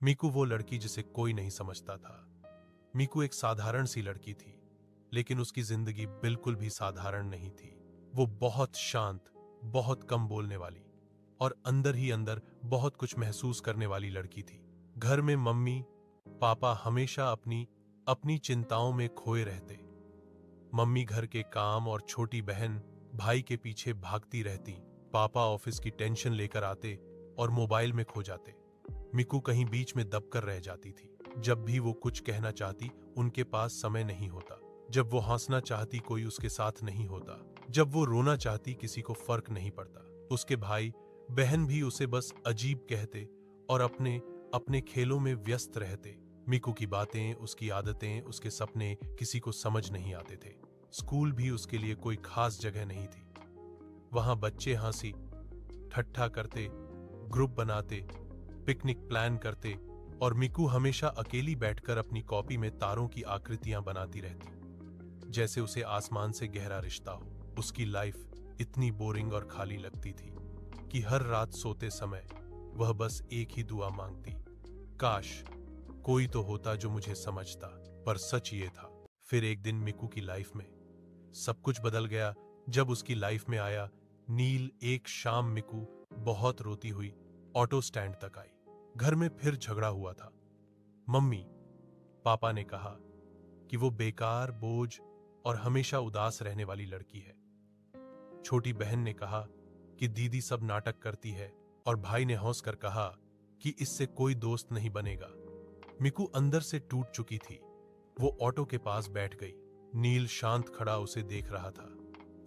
मीकू वो लड़की जिसे कोई नहीं समझता था। मीकू एक साधारण सी लड़की थी, लेकिन उसकी जिंदगी बिल्कुल भी साधारण नहीं थी। वो बहुत शांत, बहुत कम बोलने वाली और अंदर ही अंदर बहुत कुछ महसूस करने वाली लड़की थी। घर में मम्मी पापा हमेशा अपनी अपनी चिंताओं में खोए रहते। मम्मी घर के काम और छोटी बहन भाई के पीछे भागती रहती। पापा ऑफिस की टेंशन लेकर आते और मोबाइल में खो जाते। मिकू कहीं बीच में दबकर रह जाती थी। जब भी वो कुछ कहना चाहती, उनके पास समय नहीं होता। जब वो हंसना चाहती, कोई उसके साथ नहीं होता। जब वो रोना चाहती, किसी को फर्क नहीं पड़ता। उसके भाई बहन भी उसे बस अजीब कहते और अपने अपने खेलों में व्यस्त रहते। मिकू की बातें, उसकी आदतें, उसके सपने किसी को समझ नहीं आते थे। स्कूल भी उसके लिए कोई खास जगह नहीं थी। वहां बच्चे हंसी ठट्ठा करते, ग्रुप बनाते, पिकनिक प्लान करते और मिकू हमेशा अकेली बैठकर अपनी कॉपी में तारों की आकृतियां बनाती रहती, जैसे उसे आसमान से गहरा रिश्ता हो। उसकी लाइफ इतनी बोरिंग और खाली लगती थी कि हर रात सोते समय वह बस एक ही दुआ मांगती, काश कोई तो होता जो मुझे समझता। पर सच ये था। फिर एक दिन मिकू की लाइफ में सब कुछ बदल गया जब उसकी लाइफ में आया नील। एक शाम मिकू बहुत रोती हुई ऑटो स्टैंड तक आई। घर में फिर झगड़ा हुआ था। मम्मी पापा ने कहा कि वो बेकार, बोझ और हमेशा उदास रहने वाली लड़की है। छोटी बहन ने कहा कि दीदी सब नाटक करती है और भाई ने हंस कर कहा कि इससे कोई दोस्त नहीं बनेगा। मिकू अंदर से टूट चुकी थी। वो ऑटो के पास बैठ गई। नील शांत खड़ा उसे देख रहा था।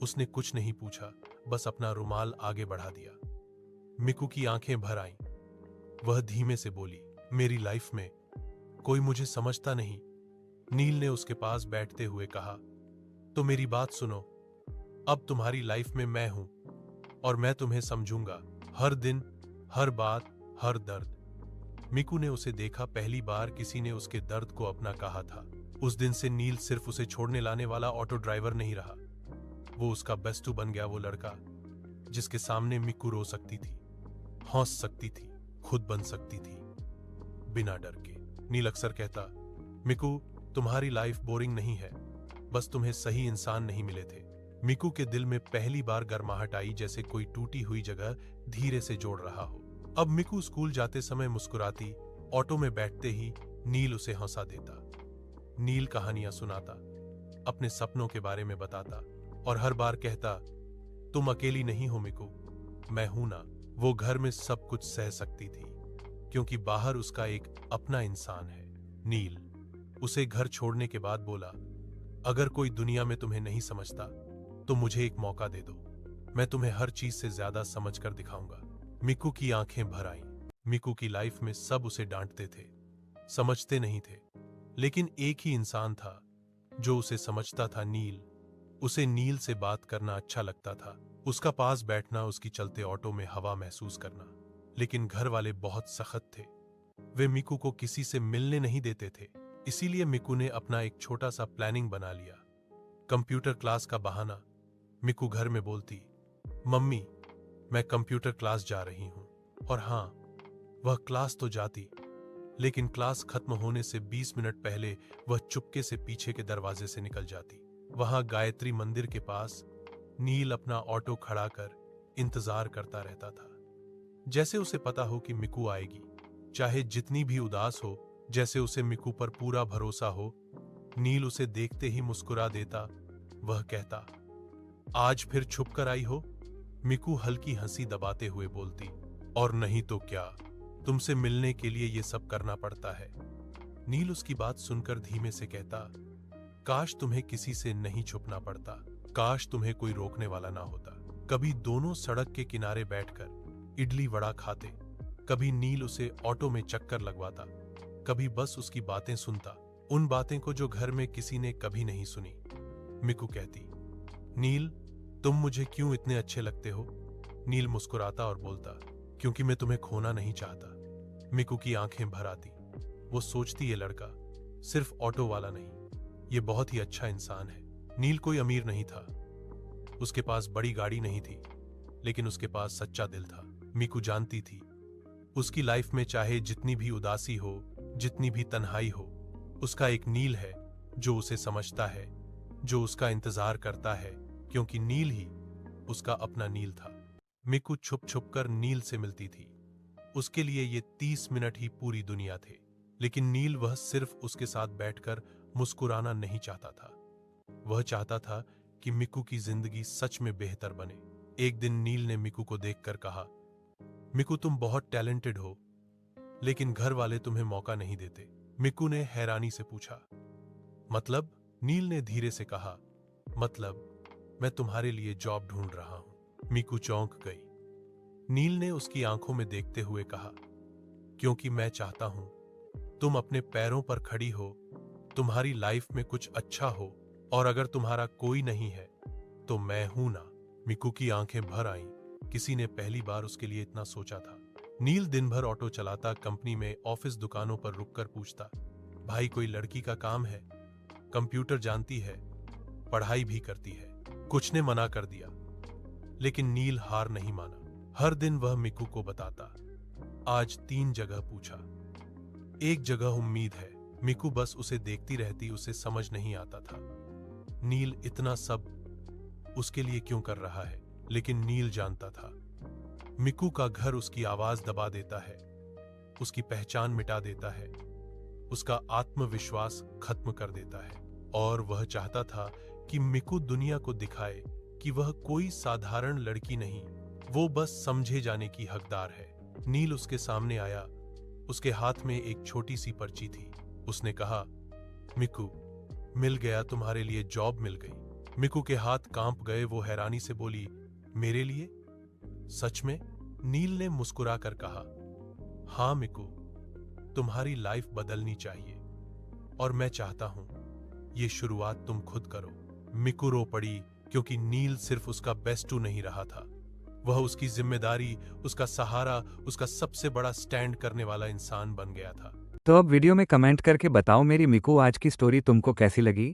उसने कुछ नहीं पूछा, बस अपना रुमाल आगे बढ़ा दिया। मिकू की आंखें भर आईं। वह धीमे से बोली, मेरी लाइफ में कोई मुझे समझता नहीं। नील ने उसके पास बैठते हुए कहा, तो मेरी बात सुनो। अब तुम्हारी लाइफ में मैं हूं और मैं तुम्हें समझूंगा, हर दिन, हर बात, हर दर्द। मिकू ने उसे देखा। पहली बार किसी ने उसके दर्द को अपना कहा था। उस दिन से नील सिर्फ उसे छोड़ने लाने वाला ऑटो ड्राइवर नहीं रहा। वो उसका बेस्टू बन गया। वो लड़का जिसके सामने मिकू रो सकती थी, हंस सकती थी, खुद बन सकती थी, बिना डर के। नील अक्सर कहता, मिकू तुम्हारी लाइफ बोरिंग नहीं है, बस तुम्हें सही इंसान नहीं मिले थे। मिकू के दिल में पहली बार गर्माहट आई, जैसे कोई टूटी हुई जगह धीरे से जोड़ रहा हो। अब मिकू स्कूल जाते समय मुस्कुराती। ऑटो में बैठते ही नील उसे हंसा देता। नील कहानियां सुनाता, अपने सपनों के बारे में बताता और हर बार कहता, तुम अकेली नहीं हो मिकू, मैं हूं ना। वो घर में सब कुछ सह सकती थी, क्योंकि बाहर उसका एक अपना इंसान है। नील उसे घर छोड़ने के बाद बोला, अगर कोई दुनिया में तुम्हें नहीं समझता तो मुझे एक मौका दे दो, मैं तुम्हें हर चीज से ज्यादा समझ कर दिखाऊंगा। मिकू की आंखें भर आईं। मिकू की लाइफ में सब उसे डांटते थे, समझते नहीं थे, लेकिन एक ही इंसान था जो उसे समझता था, नील। उसे नील से बात करना अच्छा लगता था, उसका पास बैठना, उसकी चलते ऑटो में हवा महसूस करना। लेकिन घर वाले बहुत सख्त थे। वे मिकू को किसी से मिलने नहीं देते थे। इसीलिए मिकू ने अपना एक छोटा सा प्लानिंग बना लिया। कंप्यूटर क्लास का बहाना। मिकू घर में बोलती, मम्मी मैं कंप्यूटर क्लास जा रही हूं। और हां, वह क्लास तो जाती, लेकिन क्लास खत्म होने से 20 मिनट पहले वह चुपके से पीछे के दरवाजे से निकल जाती। वहां गायत्री मंदिर के पास नील अपना ऑटो खड़ा कर इंतजार करता रहता था, जैसे उसे पता हो कि मिकू आएगी। चाहे जितनी भी उदास हो, जैसे उसे मिकू पर पूरा भरोसा हो। नील उसे देखते ही मुस्कुरा देता। वह कहता, आज फिर छुप कर आई हो? मिकू हल्की हंसी दबाते हुए बोलती, और नहीं तो क्या, तुमसे मिलने के लिए ये सब करना पड़ता है। नील उसकी बात सुनकर धीमे से कहता, काश तुम्हें किसी से नहीं छुपना पड़ता, काश तुम्हें कोई रोकने वाला ना होता। कभी दोनों सड़क के किनारे बैठकर इडली वड़ा खाते, कभी नील उसे ऑटो में चक्कर लगवाता, कभी बस उसकी बातें सुनता, उन बातें को जो घर में किसी ने कभी नहीं सुनी। मिकू कहती, नील तुम मुझे क्यों इतने अच्छे लगते हो? नील मुस्कुराता और बोलता, क्योंकि मैं तुम्हें खोना नहीं चाहता। मिकू की आंखें भर आती। वो सोचती, ये लड़का सिर्फ ऑटो वाला नहीं, ये बहुत ही अच्छा इंसान है। नील कोई अमीर नहीं था, उसके पास बड़ी गाड़ी नहीं थी, लेकिन उसके पास सच्चा दिल था। मिकू जानती थी उसकी लाइफ में चाहे जितनी भी उदासी हो, जितनी भी तन्हाई हो, उसका एक नील है जो उसे समझता है, जो उसका इंतजार करता है, क्योंकि नील ही उसका अपना नील था। मिकू छुप छुप कर नील से मिलती थी। उसके लिए ये 30 मिनट ही पूरी दुनिया थे। लेकिन नील वह सिर्फ उसके साथ बैठकर मुस्कुराना नहीं चाहता था। वह चाहता था कि मिकू की जिंदगी सच में बेहतर बने। एक दिन नील ने मिकू को देखकर कहा, मिकू तुम बहुत टैलेंटेड हो, लेकिन घर वाले तुम्हें मौका नहीं देते। मिकू ने हैरानी से पूछा, मतलब? नील ने धीरे से कहा, मतलब मैं तुम्हारे लिए जॉब ढूंढ रहा हूं। मिकू चौंक गई। नील ने उसकी आंखों में देखते हुए कहा, क्योंकि मैं चाहता हूं तुम अपने पैरों पर खड़ी हो, तुम्हारी लाइफ में कुछ अच्छा हो, और अगर तुम्हारा कोई नहीं है तो मैं हूं ना। मिकू की आंखें भर आईं। किसी ने पहली बार उसके लिए इतना सोचा था। नील दिन भर ऑटो चलाता, कंपनी में, ऑफिस, दुकानों पर रुककर पूछता, भाई कोई लड़की का काम है? कंप्यूटर जानती है, पढ़ाई भी करती है। कुछ ने मना कर दिया, लेकिन नील हार नहीं माना। हर दिन वह मिकू को बताता। आज 3 जगह पूछा। एक जगह उम्मीद है। मिकू बस उसे देखती रहती, उसे समझ नहीं आता था नील इतना सब उसके लिए क्यों कर रहा है। लेकिन नील जानता था मिकू का घर उसकी आवाज दबा देता है, उसकी पहचान मिटा देता है, उसका आत्मविश्वास खत्म कर देता है। और वह चाहता था कि मिकू दुनिया को दिखाए कि वह कोई साधारण लड़की नहीं, वो बस समझे जाने की हकदार है। नील उसके सामने आया। उसके हाथ में एक छोटी सी पर्ची थी। उसने कहा, मिकू मिल गया, तुम्हारे लिए जॉब मिल गई। मिकू के हाथ कांप गए। वो हैरानी से बोली, मेरे लिए? सच में? नील ने मुस्कुराकर कहा, हां मिकू, तुम्हारी लाइफ बदलनी चाहिए, और मैं चाहता हूं ये शुरुआत तुम खुद करो। मिकू रो पड़ी, क्योंकि नील सिर्फ उसका बेस्टू नहीं रहा था, वह उसकी जिम्मेदारी, उसका सहारा, उसका सबसे बड़ा स्टैंड करने वाला इंसान बन गया था। तो अब वीडियो में कमेंट करके बताओ मेरी मिकू आज की स्टोरी तुमको कैसी लगी।